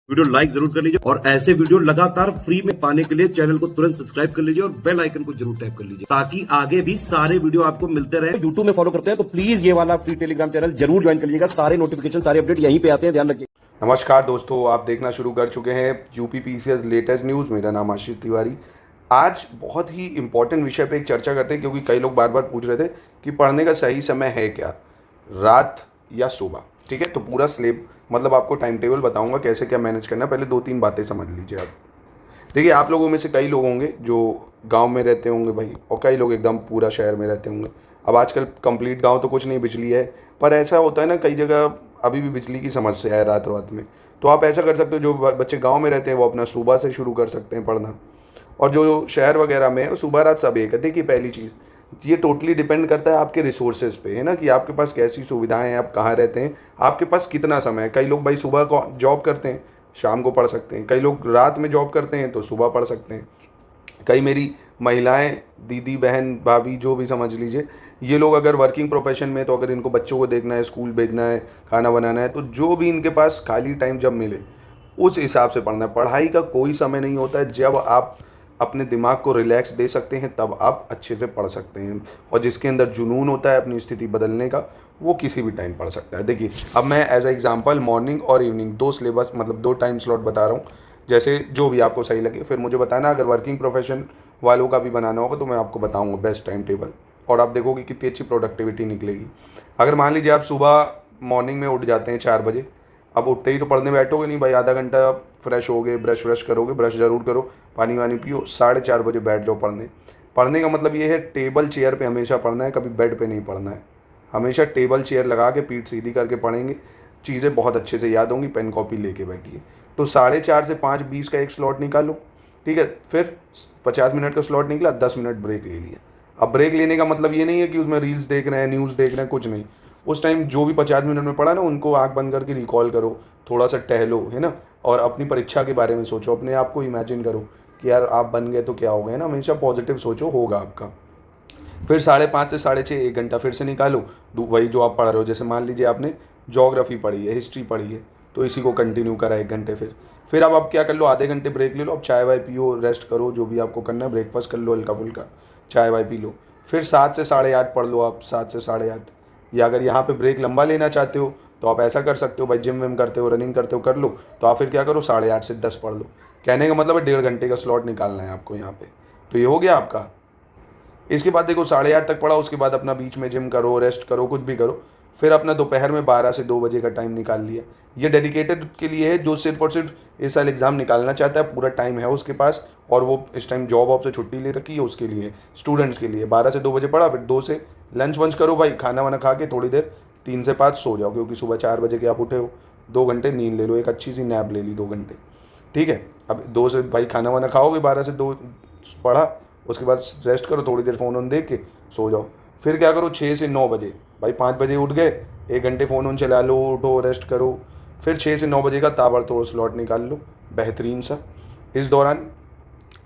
Video like जरूर कर लीजिए और ऐसे वीडियो लगातार फ्री में पाने के लिए चैनल को तुरंत सब्सक्राइब कर लीजिए और बेल आइकन को जरूर टैप कर लीजिए ताकि आगे भी सारे वीडियो आपको मिलते रहे। यूट्यूब में फॉलो करते हैं तो प्लीज ये वाला फ्री टेलीग्राम चैनल जरूर ज्वाइन कर लीजिएगा। सारे नोटिफिकेशन सारे अपडेट यहीं पे आते हैं, ध्यान रखिए। नमस्कार दोस्तों, आप देखना शुरू कर चुके हैं यूपी पीसीएस लेटेस्ट न्यूज़। मेरा नाम आशीष तिवारी। आज बहुत ही इंपॉर्टेंट विषय पे एक चर्चा करते हैं क्योंकि कई लोग बार बार पूछ रहे थे कि पढ़ने का सही समय है क्या, रात या सुबह। ठीक है, तो पूरा स्लेब मतलब आपको टाइम टेबल बताऊंगा कैसे क्या मैनेज करना है। पहले 2-3 बातें समझ लीजिए आप। देखिए, आप लोगों में से कई लोग होंगे जो गांव में रहते होंगे भाई, और कई लोग एकदम पूरा शहर में रहते होंगे। अब आजकल कंप्लीट गांव तो कुछ नहीं, बिजली है, पर ऐसा होता है ना कई जगह अभी भी बिजली की समस्या है रात रात में। तो आप ऐसा कर सकते हो, जो बच्चे गांव में रहते हैं वो अपना सुबह से शुरू कर सकते हैं पढ़ना, और जो शहर वगैरह में है सुबह रात सब एक है। देखिए, पहली चीज़ ये टोटली डिपेंड करता है आपके रिसोर्सेज पे, है ना, कि आपके पास कैसी सुविधाएं हैं, आप कहाँ रहते हैं, आपके पास कितना समय है। कई लोग भाई सुबह को जॉब करते हैं, शाम को पढ़ सकते हैं। कई लोग रात में जॉब करते हैं तो सुबह पढ़ सकते हैं। कई मेरी महिलाएं, दीदी, बहन, भाभी, जो भी समझ लीजिए, ये लोग अगर वर्किंग प्रोफेशन में, तो अगर इनको बच्चों को देखना है, स्कूल भेजना है, खाना बनाना है, तो जो भी इनके पास खाली टाइम जब मिले उस हिसाब से पढ़ना है। पढ़ाई का कोई समय नहीं होता है। जब आप अपने दिमाग को रिलैक्स दे सकते हैं तब आप अच्छे से पढ़ सकते हैं, और जिसके अंदर जुनून होता है अपनी स्थिति बदलने का, वो किसी भी टाइम पढ़ सकता है। देखिए, अब मैं एज ए एग्जांपल मॉर्निंग और इवनिंग 2 सिलेबस मतलब 2 टाइम स्लॉट बता रहा हूँ, जैसे जो भी आपको सही लगे। फिर मुझे बताना, अगर वर्किंग प्रोफेशन वालों का भी बनाना होगा तो मैं आपको बताऊँगा बेस्ट टाइम टेबल, और आप देखोगे कितनी अच्छी प्रोडक्टिविटी निकलेगी। अगर मान लीजिए आप सुबह मॉर्निंग में उठ जाते हैं 4 बजे, अब उठते ही तो पढ़ने बैठोगे नहीं भाई, आधा घंटा फ्रेश हो गए, ब्रश करोगे, ब्रश जरूर करो, पानी वानी पियो, 4:30 बजे बैठ जाओ पढ़ने। पढ़ने का मतलब ये है टेबल चेयर पे हमेशा पढ़ना है, कभी बेड पे नहीं पढ़ना है। हमेशा टेबल चेयर लगा के पीठ सीधी करके पढ़ेंगे, चीज़ें बहुत अच्छे से याद होंगी। पेन कॉपी लेके बैठिए। तो 4:30 से 5:20 का एक स्लॉट निकालो, ठीक है। फिर 50 मिनट का स्लॉट निकला, 10 मिनट ब्रेक ले लिया। अब ब्रेक लेने का मतलब ये नहीं है कि उसमें रील्स देख रहे हैं, न्यूज़ देख रहे हैं, कुछ नहीं। उस टाइम जो भी 50 मिनट में पढ़ा ना, उनको आंख बंद करके रिकॉल करो, थोड़ा सा टहलो, है ना, और अपनी परीक्षा के बारे में सोचो, अपने आप को इमेजिन करो कि यार आप बन गए तो क्या हो गया ना। हमेशा पॉजिटिव सोचो, होगा आपका। फिर 5:30 से 6:30 1 घंटा फिर से निकालो, वही जो आप पढ़ रहे हो। जैसे मान लीजिए आपने ज्योग्राफी पढ़ी है, हिस्ट्री पढ़ी है, तो इसी को कंटिन्यू करा 1 घंटे। फिर अब आप क्या कर लो, आधे घंटे ब्रेक ले लो, अब चाय वाय पियो, रेस्ट करो, जो भी आपको करना है, ब्रेकफास्ट कर लो हल्का फुल्का, चाय वाय पी लो। फिर 7 से 8:30 पढ़ लो आप, 7 से 8:30। या अगर यहाँ पे ब्रेक लंबा लेना चाहते हो तो आप ऐसा कर सकते हो भाई, जिम विम करते हो, रनिंग करते हो, कर लो, तो आप फिर क्या करो, 8:30 से 10 पढ़ लो। कहने का मतलब है 1.5 घंटे का स्लॉट निकालना है आपको यहाँ पे। तो ये हो गया आपका। इसके बाद देखो 8:30 तक पढ़ा, उसके बाद अपना बीच में जिम करो, रेस्ट करो, कुछ भी करो। फिर अपना दोपहर में 12 से 2 बजे का टाइम निकाल लिया। ये डेडिकेटेड के लिए है जो सिर्फ और सिर्फ इस साल एग्ज़ाम निकालना चाहता है, पूरा टाइम है उसके पास, और वो इस टाइम जॉब वॉब से छुट्टी ले रखी है, उसके लिए, स्टूडेंट्स के लिए। 12 से 2 बजे पढ़ा, फिर 2 से लंच वंच करो भाई, खाना वाना खा के थोड़ी देर 3 से 5 सो जाओ, क्योंकि सुबह 4 बजे के आप उठे हो। 2 घंटे नींद ले लो, एक अच्छी सी नैप ले ली 2 घंटे, ठीक है। अब 2 से भाई खाना वाना खाओगे, 12 से 2 पढ़ा, उसके बाद रेस्ट करो, थोड़ी देर फ़ोन वोन देख के सो जाओ। फिर क्या करो, 6 से 9 बजे भाई, 5 बजे उठ गए, 1 घंटे फ़ोन वोन चला लो, उठो, रेस्ट करो। फिर 6 से 9 बजे का ताबड़तोड़ स्लॉट निकाल लो, बेहतरीन सा। इस दौरान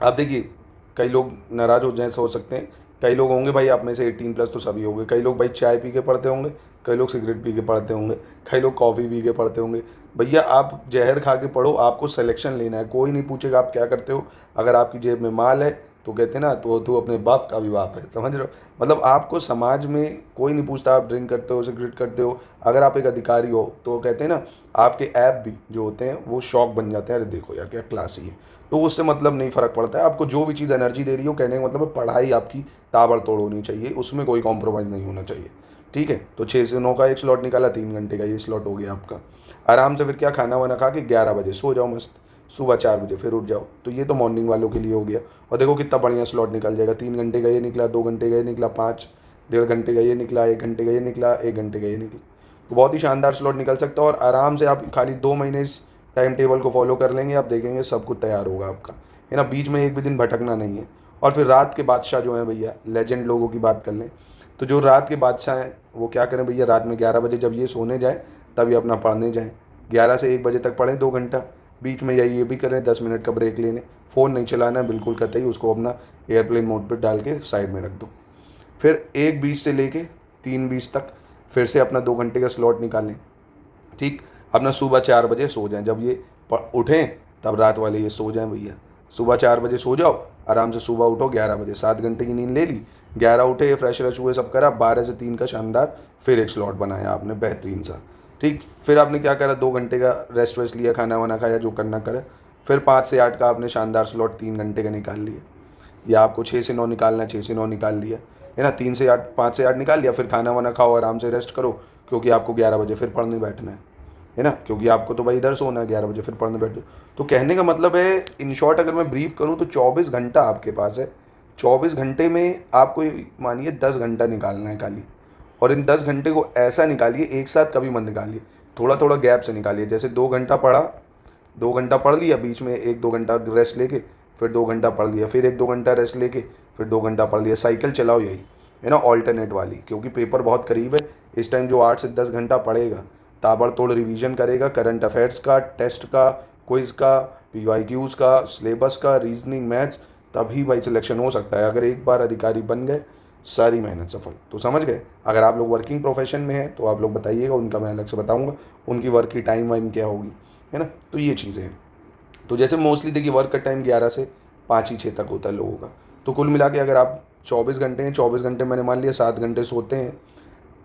आप देखिए, कई लोग नाराज़ हो जाए, हो सकते हैं, कई लोग होंगे भाई आप में से 18+ तो सभी होंगे। कई लोग भाई चाय पी के पढ़ते होंगे, कई लोग सिगरेट पी के पढ़ते होंगे, कई लोग कॉफ़ी पी के पढ़ते होंगे। भैया आप जहर खा के पढ़ो, आपको सिलेक्शन लेना है, कोई नहीं पूछेगा आप क्या करते हो। अगर आपकी जेब में माल है तो कहते हैं ना, तो तू अपने बाप का भी बाप है, समझ रहे हो। मतलब आपको समाज में कोई नहीं पूछता आप ड्रिंक करते हो, सिगरेट करते हो। अगर आप एक अधिकारी हो तो कहते हैं ना, आपके ऐप भी जो होते हैं वो शौक बन जाते हैं, अरे देखो यार क्या क्लासी है। तो उससे मतलब नहीं, फ़र्क पड़ता है। आपको जो भी चीज़ एनर्जी दे रही हो, कहने का मतलब है पढ़ाई आपकी ताबड़तोड़ होनी चाहिए, उसमें कोई कॉम्प्रोमाइज़ नहीं होना चाहिए, ठीक है। तो 6 से 9 का एक स्लॉट निकाला, 3 घंटे का ये स्लॉट हो गया आपका। आराम से फिर क्या, खाना वाना खा के 11 बजे सो जाओ मस्त, सुबह 4 बजे फिर उठ जाओ। तो ये तो मॉर्निंग वालों के लिए हो गया। और देखो कितना बढ़िया स्लॉट निकल जाएगा, 3 घंटे का ये निकला, 2 घंटे का ये निकला, 5 1.5 घंटे का ये निकला, 1 घंटे का ये निकला, 1 घंटे का ये निकला। तो बहुत ही शानदार स्लॉट निकल सकता है, और आराम से आप खाली 2 महीने इस टाइम टेबल को फॉलो कर लेंगे, आप देखेंगे सब कुछ तैयार होगा आपका, है ना। बीच में एक भी दिन भटकना नहीं है। और फिर रात के बादशाह जो हैं भैया, लेजेंड लोगों की बात कर लें, तो जो रात के बादशाह हैं वो क्या करें भैया, रात में 11 बजे जब ये सोने जाए तभी अपना पढ़ने जाएँ। 11 से 1 बजे तक पढ़ें 2 घंटा, बीच में ये भी करें 10 मिनट का ब्रेक लेने। फ़ोन नहीं चलाना है बिल्कुल कतई, उसको अपना एयरप्लेन मोड पर डाल के साइड में रख दो। फिर 1:20 से लेके 3:20 तक फिर से अपना 2 घंटे का स्लॉट निकालें, ठीक। अपना सुबह 4 बजे सो जाएं। जब ये उठें तब रात वाले ये सो जाएं भैया। सुबह 4 बजे सो जाओ, आराम से सुबह उठो 11 बजे, 7 घंटे की नींद ले ली, 11 उठे, फ्रेश व्रेश हुए, सब करा, 12 से 3 का शानदार फिर एक स्लॉट बनाया आपने बेहतरीन सा। ठीक, फिर आपने क्या करा, 2 घंटे का रेस्ट वेस्ट लिया, खाना वाना खाया, जो करना करे। फिर 5 से 8 का आपने शानदार स्लॉट 3 घंटे का निकाल लिया, या आपको 6 से 9 निकालना है, 6 से 9 निकाल लिया, है ना। 3 से 8, 5 से 8 निकाल लिया, फिर खाना वाना खाओ, आराम से रेस्ट करो, क्योंकि आपको 11 बजे फिर पढ़ने बैठना है ना, क्योंकि आपको तो भाई इधर सोना है, 11 बजे फिर पढ़ने बैठो। तो कहने का मतलब है, इन शॉर्ट अगर मैं ब्रीफ करूँ तो 24 घंटा आपके पास है। 24 घंटे में आपको मानिए 10 घंटा निकालना है खाली, और इन 10 घंटे को ऐसा निकालिए, एक साथ कभी मत निकालिए, थोड़ा थोड़ा गैप से निकालिए। जैसे 2 घंटा पढ़ा, 2 घंटा पढ़ लिया, बीच में 1-2 घंटा रेस्ट लेके फिर 2 घंटा पढ़ लिया, फिर 1-2 घंटा रेस्ट लेके फिर 2 घंटा पढ़ लिया। साइकिल चलाओ यही, है ना, ऑल्टरनेट वाली, क्योंकि पेपर बहुत करीब है। इस टाइम जो 8 से 10 घंटा पढ़ेगा, ताबड़तोड़ रिवीजन करेगा, करंट अफेयर्स का, टेस्ट का, क्विज़ का, PYQs का, सिलेबस का, रीजनिंग, मैथ्स, तभी भाई सिलेक्शन हो सकता है। अगर एक बार अधिकारी बन गए, सारी मेहनत सफल। तो समझ गए। अगर आप लोग वर्किंग प्रोफेशन में हैं तो आप लोग बताइएगा, उनका मैं अलग से बताऊंगा, उनकी वर्क की टाइम वाइम क्या होगी, है ना। तो ये चीज़ें हैं। तो जैसे मोस्टली देखिए वर्क का टाइम 11 से 5 ही 6 तक होता है लोगों का। तो कुल मिला के अगर आप 24 घंटे हैं, 24 घंटे मैंने मान लिया 7 घंटे सोते हैं,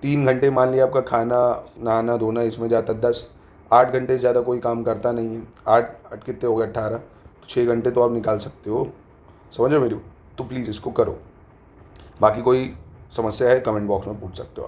3 घंटे मान लिया आपका खाना नहाना धोना, इसमें जाता 10, 8 घंटे से ज़्यादा कोई काम करता नहीं है। 8 कितने हो गए, 18, तो 6 घंटे तो आप निकाल सकते हो। समझ रहे मेरी। तो प्लीज़ इसको करो। बाकी कोई समस्या है कमेंट बॉक्स में पूछ सकते हो।